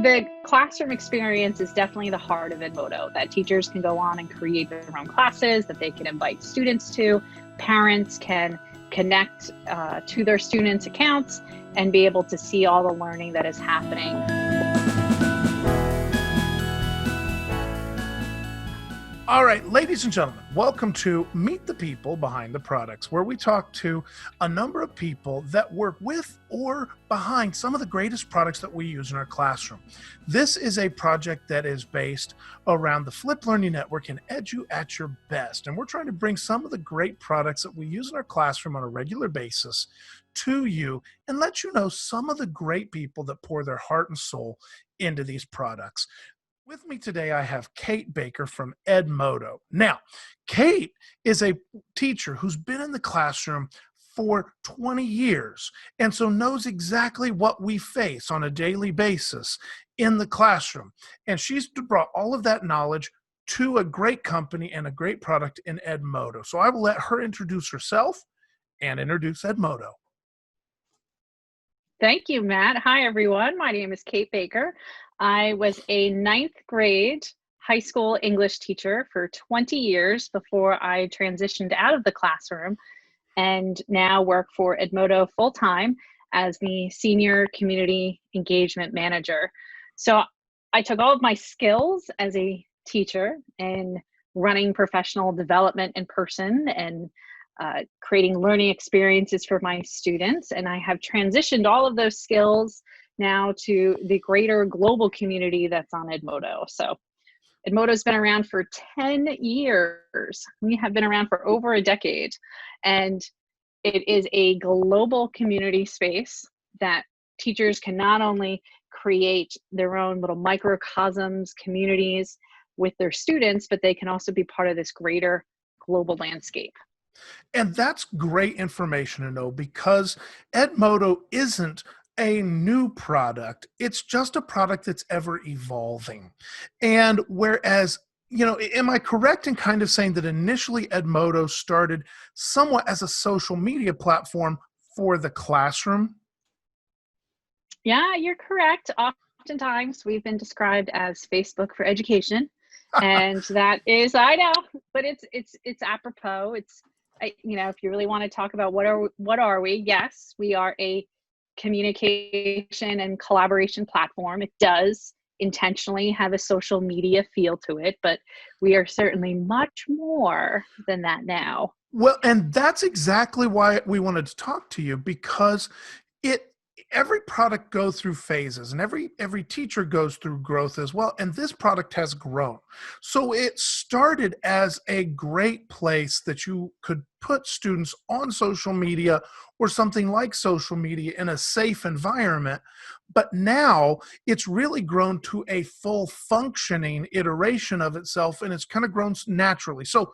The classroom experience is definitely the heart of Edmodo, that teachers can go on and create their own classes that they can invite students to. Parents can connect to their students' accounts and be able to see all the learning that is happening. All right, ladies and gentlemen, welcome to Meet the People Behind the Products, where we talk to a number of people that work with or behind some of the greatest products that we use in our classroom. This is a project that is based around the Flip Learning Network and Edu at Your Best. And we're trying to bring some of the great products that we use in our classroom on a regular basis to you and let you know some of the great people that pour their heart and soul into these products. With me today, I have Kate Baker from Edmodo. Now, Kate is a teacher who's been in the classroom for 20 years and so knows exactly what we face on a daily basis in the classroom. And she's brought all of that knowledge to a great company and a great product in Edmodo. So I will let her introduce herself and introduce Edmodo. Thank you, Matt. Hi, everyone. My name is Kate Baker. I was a ninth grade high school English teacher for 20 years before I transitioned out of the classroom and now work for Edmodo full-time as the Senior Community Engagement Manager. So I took all of my skills as a teacher in running professional development in person and creating learning experiences for my students. And I have transitioned all of those skills now to the greater global community that's on Edmodo. So Edmodo's been around for 10 years. We have been around for over a decade. And it is a global community space that teachers can not only create their own little microcosms, communities with their students, but they can also be part of this greater global landscape. And that's great information to know because Edmodo isn't a new product. It's just a product that's ever evolving. And whereas, am I correct in kind of saying that initially Edmodo started somewhat as a social media platform for the classroom? Yeah, you're correct. Oftentimes we've been described as Facebook for education. And that is, I know, but it's apropos. If you really want to talk about what are we? Yes, we are a communication and collaboration platform. It does intentionally have a social media feel to it, but we are certainly much more than that now. Well, and that's exactly why we wanted to talk to you, because every product goes through phases and every teacher goes through growth as well. And this product has grown. So it started as a great place that you could put students on social media or something like social media in a safe environment. But now it's really grown to a full functioning iteration of itself, and it's kind of grown naturally. So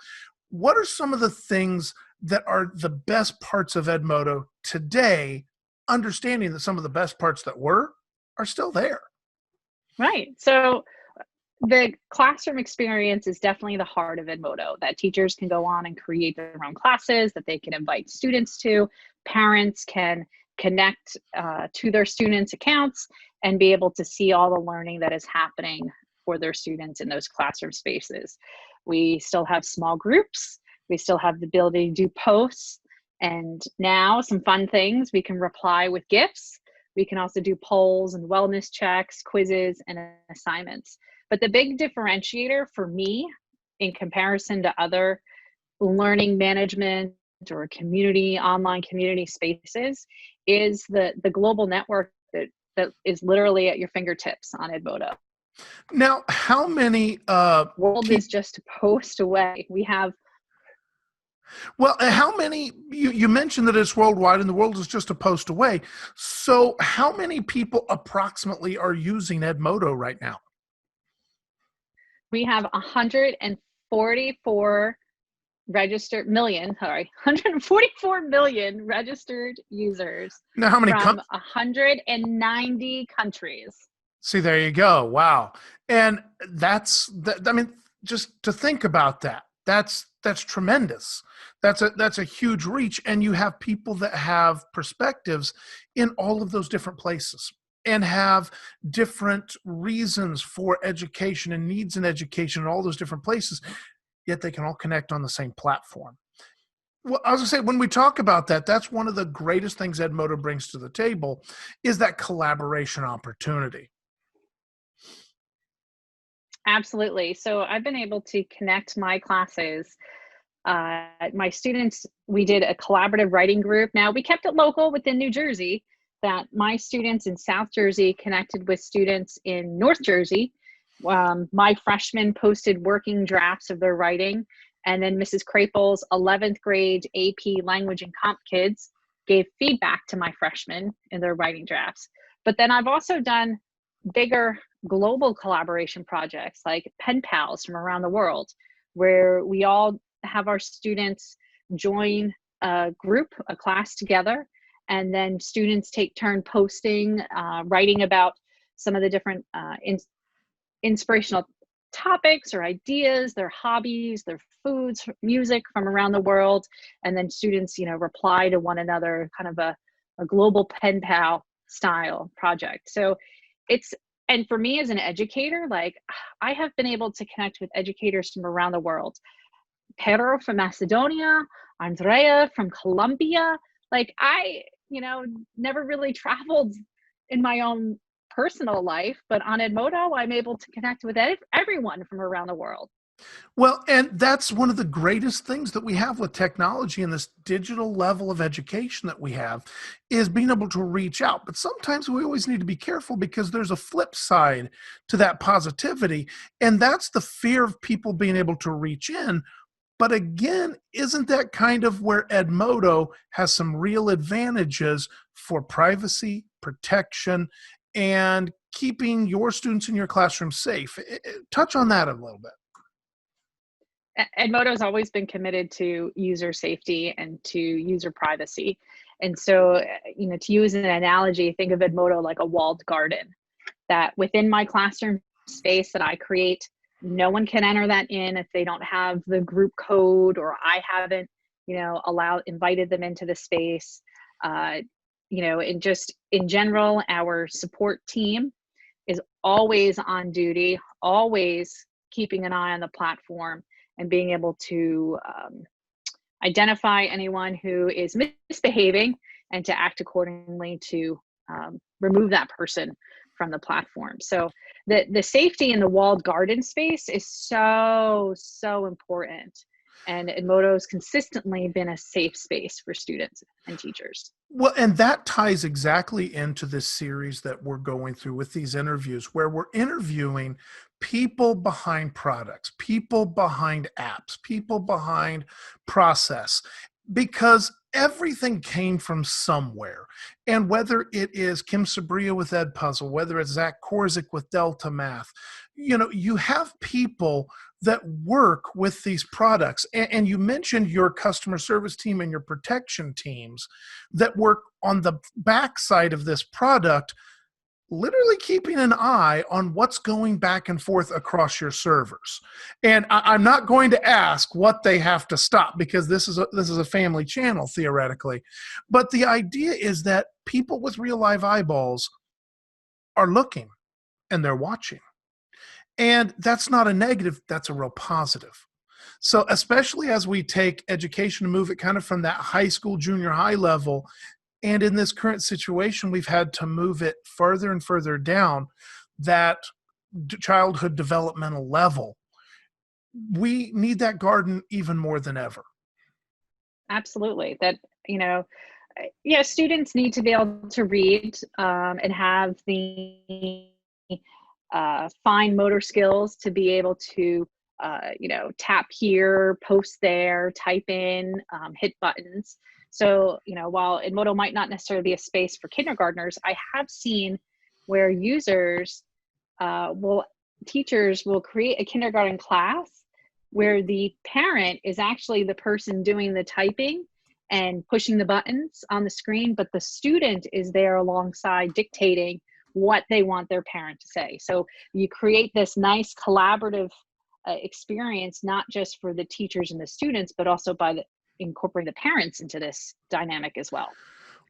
what are some of the things that are the best parts of Edmodo today, understanding that some of the best parts that were are still there? Right. So the classroom experience is definitely the heart of Edmodo, that teachers can go on and create their own classes that they can invite students to. Parents can connect to their students' accounts and be able to see all the learning that is happening for their students in those classroom spaces. We still have small groups. We still have the ability to do posts. And now some fun things, we can reply with gifts. We can also do polls and wellness checks, quizzes, and assignments. But the big differentiator for me in comparison to other learning management or online community spaces is the global network that is literally at your fingertips on Edmodo. Now, how many world is just a post away. We have how many, you mentioned that it's worldwide and the world is just a post away. So how many people approximately are using Edmodo right now? We have 144 million registered users. Now, how many from 190 countries. See, there you go. Wow. And just to think about that, that's tremendous. That's a huge reach. And you have people that have perspectives in all of those different places. and have different reasons for education and needs in education in all those different places, yet they can all connect on the same platform. Well, I was gonna say, when we talk about that, that's one of the greatest things Edmodo brings to the table is that collaboration opportunity. Absolutely. So I've been able to connect my classes. My students, we did a collaborative writing group. Now we kept it local within New Jersey, that my students in South Jersey connected with students in North Jersey. My freshmen posted working drafts of their writing, and then Mrs. Craple's 11th grade AP Language and Comp kids gave feedback to my freshmen in their writing drafts. But then I've also done bigger global collaboration projects like pen pals from around the world, where we all have our students join a group, a class together, and then students take turn posting, writing about some of the different inspirational topics or ideas, their hobbies, their foods, music from around the world, and then students, reply to one another, kind of a global pen pal style project. So it's, and for me as an educator, like I have been able to connect with educators from around the world. Pero from Macedonia, Andrea from Colombia. Like I, never really traveled in my own personal life, but on Edmodo, I'm able to connect with everyone from around the world. Well, and that's one of the greatest things that we have with technology and this digital level of education that we have is being able to reach out. But sometimes we always need to be careful because there's a flip side to that positivity, and that's the fear of people being able to reach in. But again, isn't that kind of where Edmodo has some real advantages for privacy, protection, and keeping your students in your classroom safe? Touch on that a little bit. Edmodo's always been committed to user safety and to user privacy. And so, to use an analogy, think of Edmodo like a walled garden, that within my classroom space that I create, no one can enter that in if they don't have the group code or I haven't, invited them into the space. And just in general, our support team is always on duty, always keeping an eye on the platform and being able to identify anyone who is misbehaving and to act accordingly to remove that person from the platform. So the safety in the walled garden space is so, so important. And Edmodo's consistently been a safe space for students and teachers. Well, and that ties exactly into this series that we're going through with these interviews, where we're interviewing people behind products, people behind apps, people behind process, because everything came from somewhere. And whether it is Kim Sabria with Edpuzzle, whether it's Zach Korzik with Delta Math, you have people that work with these products. And you mentioned your customer service team and your protection teams that work on the backside of this product, literally keeping an eye on what's going back and forth across your servers. And I'm not going to ask what they have to stop because this is a family channel theoretically. But the idea is that people with real live eyeballs are looking and they're watching. And that's not a negative, that's a real positive. So especially as we take education and move it kind of from that high school, junior high level, and in this current situation, we've had to move it further and further down that childhood developmental level. We need that garden even more than ever. Absolutely. That, students need to be able to read and have the fine motor skills to be able to, tap here, post there, type in, hit buttons. So, while Edmodo might not necessarily be a space for kindergartners, I have seen where teachers will create a kindergarten class where the parent is actually the person doing the typing and pushing the buttons on the screen, but the student is there alongside dictating what they want their parent to say. So you create this nice collaborative experience, not just for the teachers and the students, but also by incorporating the parents into this dynamic as well.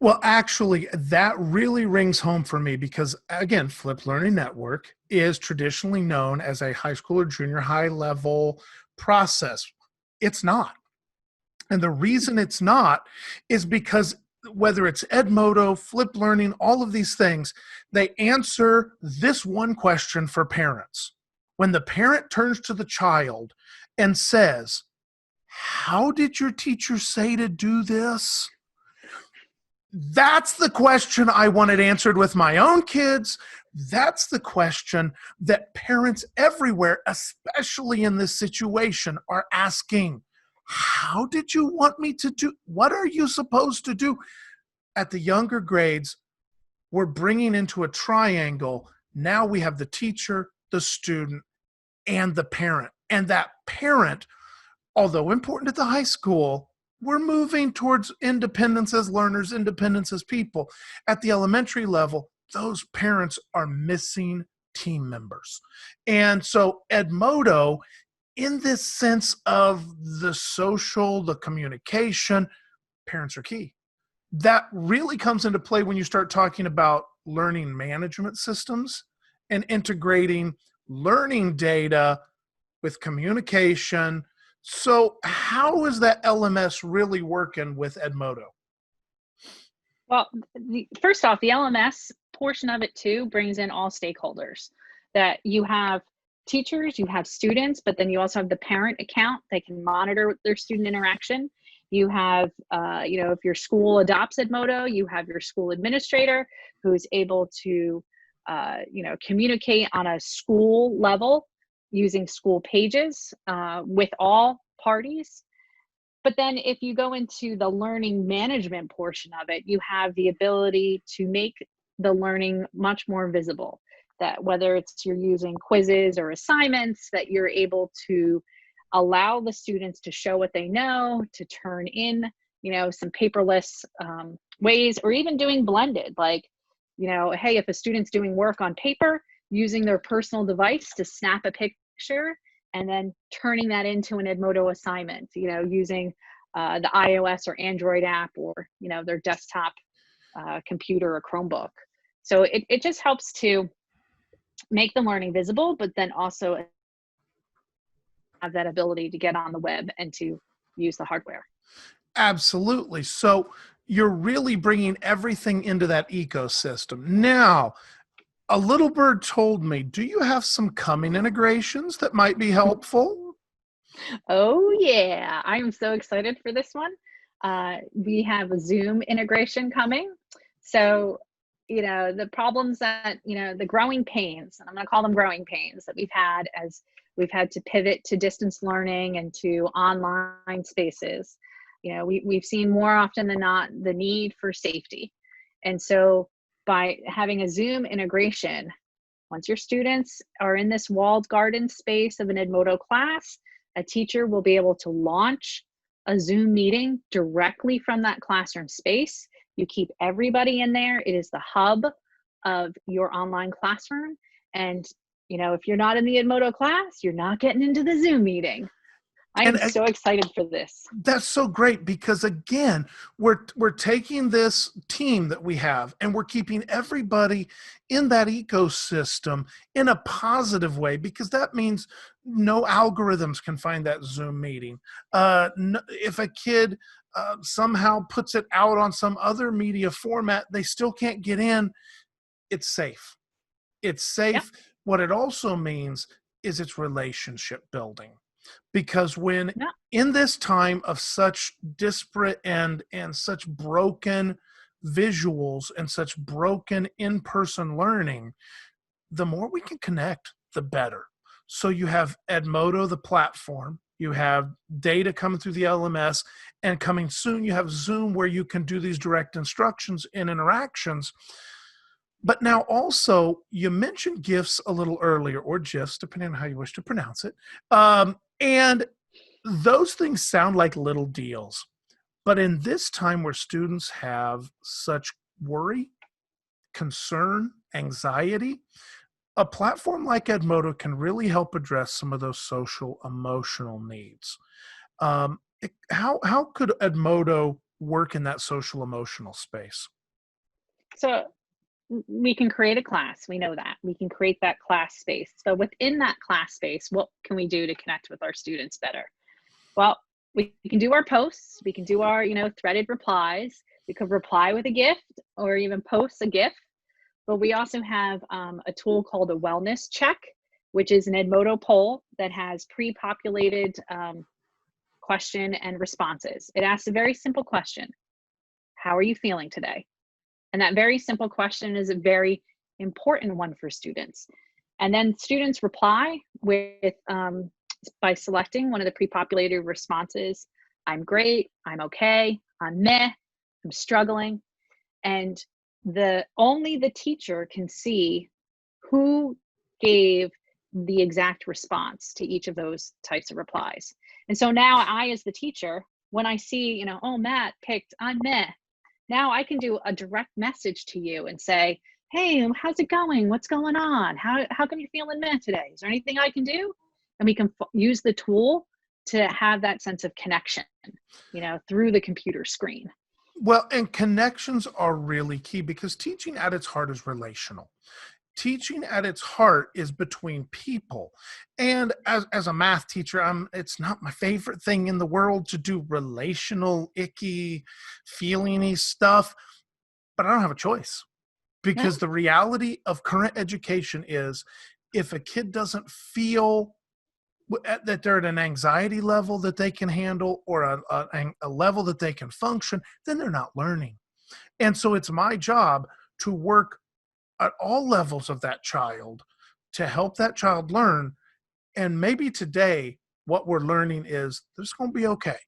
Well, actually, that really rings home for me because, again, Flip Learning Network is traditionally known as a high school or junior high level process. It's not. And the reason it's not is because whether it's Edmodo, Flip Learning, all of these things, they answer this one question for parents. When the parent turns to the child and says, "How did your teacher say to do this?" That's the question I wanted answered with my own kids. That's the question that parents everywhere, especially in this situation, are asking. How did you want me to do? What are you supposed to do? At the younger grades, we're bringing into a triangle. Now we have the teacher, the student, and the parent. And that parent, although important at the high school, we're moving towards independence as learners, independence as people. At the elementary level, those parents are missing team members. And so Edmodo, in this sense of the social, the communication, parents are key. That really comes into play when you start talking about learning management systems and integrating learning data with communication. So how is that LMS really working with Edmodo? Well, first off, the LMS portion of it too brings in all stakeholders. That you have teachers, you have students, but then you also have the parent account. They can monitor their student interaction. You have, if your school adopts Edmodo, you have your school administrator who's able to, communicate on a school level using school pages with all parties. But then if you go into the learning management portion of it, you have the ability to make the learning much more visible. That whether it's you're using quizzes or assignments, that you're able to allow the students to show what they know, to turn in, some paperless ways, or even doing blended, like, hey, if a student's doing work on paper, using their personal device to snap a picture and then turning that into an Edmodo assignment, using the iOS or Android app, or, their desktop computer or Chromebook. So it just helps to make the learning visible, but then also have that ability to get on the web and to use the hardware. Absolutely. So you're really bringing everything into that ecosystem. Now, a little bird told me, do you have some coming integrations that might be helpful? Oh yeah, I am so excited for this one. We have a Zoom integration coming. So, the problems that, the growing pains, and I'm going to call them growing pains, that we've had as we've had to pivot to distance learning and to online spaces. We've seen more often than not the need for safety. And so by having a Zoom integration, once your students are in this walled garden space of an Edmodo class, a teacher will be able to launch a Zoom meeting directly from that classroom space. You keep everybody in there. It is the hub of your online classroom. And, if you're not in the Edmodo class, you're not getting into the Zoom meeting. I am And so excited for this. that's so great because again, we're taking this team that we have and we're keeping everybody in that ecosystem in a positive way, because that means no algorithms can find that Zoom meeting. If a kid somehow puts it out on some other media format, they still can't get in. It's safe. It's Yep. safe. What it also means is it's relationship building, because when Yep. in this time of such disparate and such broken visuals and such broken in-person learning, the more we can connect, the better. So you have Edmodo, the platform, you have data coming through the LMS, and coming soon you have Zoom, where you can do these direct instructions and interactions. But now also, you mentioned GIFs a little earlier, or GIFs, depending on how you wish to pronounce it. And those things sound like little deals. But in this time where students have such worry, concern, anxiety, a platform like Edmodo can really help address some of those social, emotional needs. How could Edmodo work in that social emotional space? So we can create a class. We know that. We can create that class space. So within that class space, what can we do to connect with our students better? Well, we can do our posts. We can do our, threaded replies. We could reply with a gift or even post a GIF. But we also have a tool called a wellness check, which is an Edmodo poll that has pre-populated question and responses. It asks a very simple question. How are you feeling today? And that very simple question is a very important one for students. And then students reply with, by selecting one of the pre-populated responses. I'm great, I'm okay, I'm meh, I'm struggling. And only the teacher can see who gave the exact response to each of those types of replies. And so now I, as the teacher, when I see, oh, Matt picked I'm meh, now I can do a direct message to you and say, hey, how's it going? What's going on? How come you're feeling meh today? Is there anything I can do? And we can use the tool to have that sense of connection, through the computer screen. Well, and connections are really key because teaching at its heart is relational. Teaching at its heart is between people. And as a math teacher, it's not my favorite thing in the world to do relational, icky, feelingy stuff, but I don't have a choice Yeah. because the reality of current education is if a kid doesn't feel that they're at an anxiety level that they can handle or a level that they can function, then they're not learning. And so it's my job to work at all levels of that child to help that child learn. And maybe today, what we're learning is this going to be okay.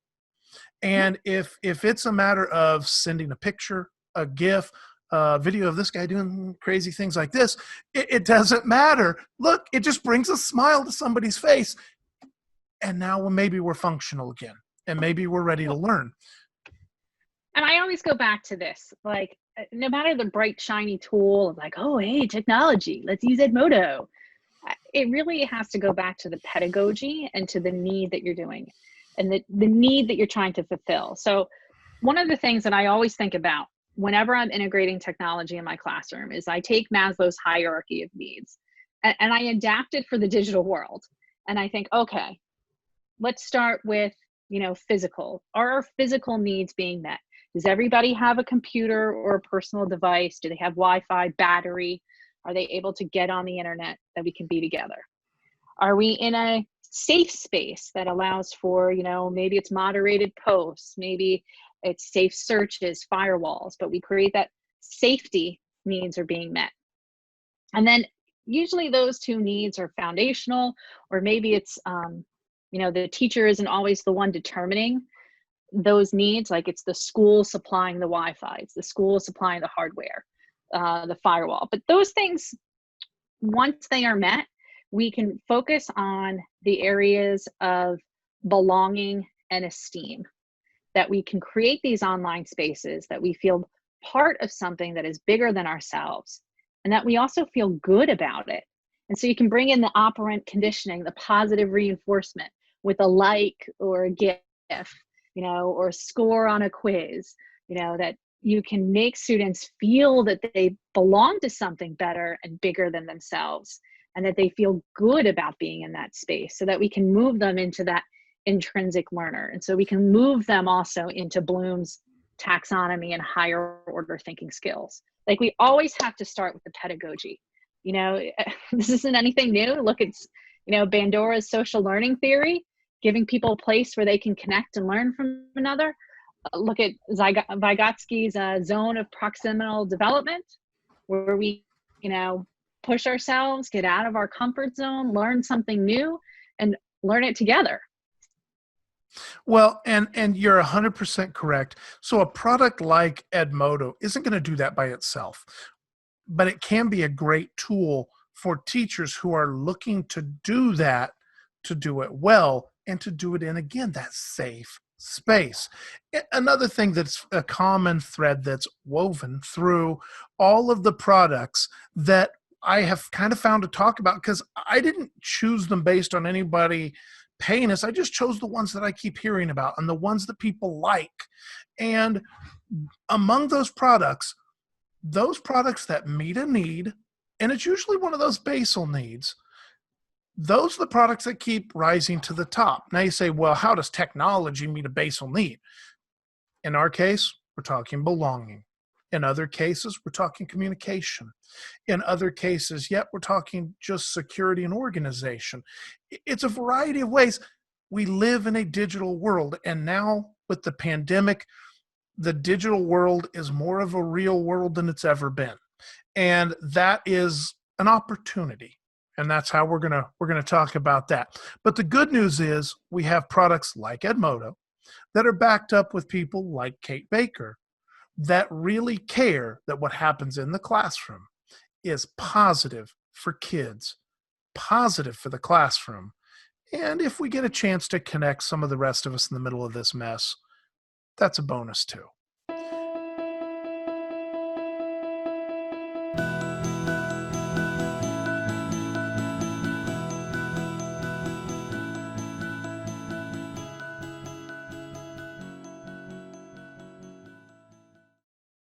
Yeah. And if it's a matter of sending a picture, a GIF, a video of this guy doing crazy things like this, it doesn't matter. Look, it just brings a smile to somebody's face. And now maybe we're functional again. And maybe we're ready to learn. And I always go back to this, like, no matter the bright, shiny tool of like, oh, hey, technology, let's use Edmodo. It really has to go back to the pedagogy and to the need that you're doing and the need that you're trying to fulfill. So one of the things that I always think about whenever I'm integrating technology in my classroom is I take Maslow's hierarchy of needs and I adapt it for the digital world. And I think, okay, let's start with, physical. Are our physical needs being met? Does everybody have a computer or a personal device? Do they have Wi-Fi, battery? Are they able to get on the internet that we can be together? Are we in a safe space that allows for, maybe it's moderated posts, maybe it's safe searches, firewalls, but we create that safety needs are being met. And then usually those two needs are foundational, or maybe it's, the teacher isn't always the one determining those needs. Like it's the school supplying the Wi-Fi, it's the school supplying the hardware, the firewall. But those things, once they are met, we can focus on the areas of belonging and esteem, that we can create these online spaces, that we feel part of something that is bigger than ourselves, and that we also feel good about it. And so you can bring in the operant conditioning, the positive reinforcement with a like or a GIF, or a score on a quiz, that you can make students feel that they belong to something better and bigger than themselves, and that they feel good about being in that space, so that we can move them into that intrinsic learner. And so we can move them also into Bloom's taxonomy and higher order thinking skills. Like we always have to start with the pedagogy. This isn't anything new. Look, it's, Bandura's social learning theory, giving people a place where they can connect and learn from another. Look at Vygotsky's zone of proximal development, where we, push ourselves, get out of our comfort zone, learn something new, and learn it together. Well, and you're 100% correct. So a product like Edmodo isn't going to do that by itself, but it can be a great tool for teachers who are looking to do that, to do it well, and to do it in, again, that safe space. Another thing that's a common thread that's woven through all of the products that I have kind of found to talk about, because I didn't choose them based on anybody pain is I just chose the ones that I keep hearing about and the ones that people like. And among those products that meet a need, and it's usually one of those basal needs, those are the products that keep rising to the top. Now you say, well, how does technology meet a basal need? In our case, we're talking belonging. In other cases, we're talking communication. In other cases, yet we're talking just security and organization. It's a variety of ways. We live in a digital world, and now with the pandemic, the digital world is more of a real world than it's ever been. And that is an opportunity. And that's how we're gonna talk about that. But the good news is we have products like Edmodo that are backed up with people like Kate Baker that really care that what happens in the classroom is positive for kids, positive for the classroom. And if we get a chance to connect some of the rest of us in the middle of this mess, that's a bonus too.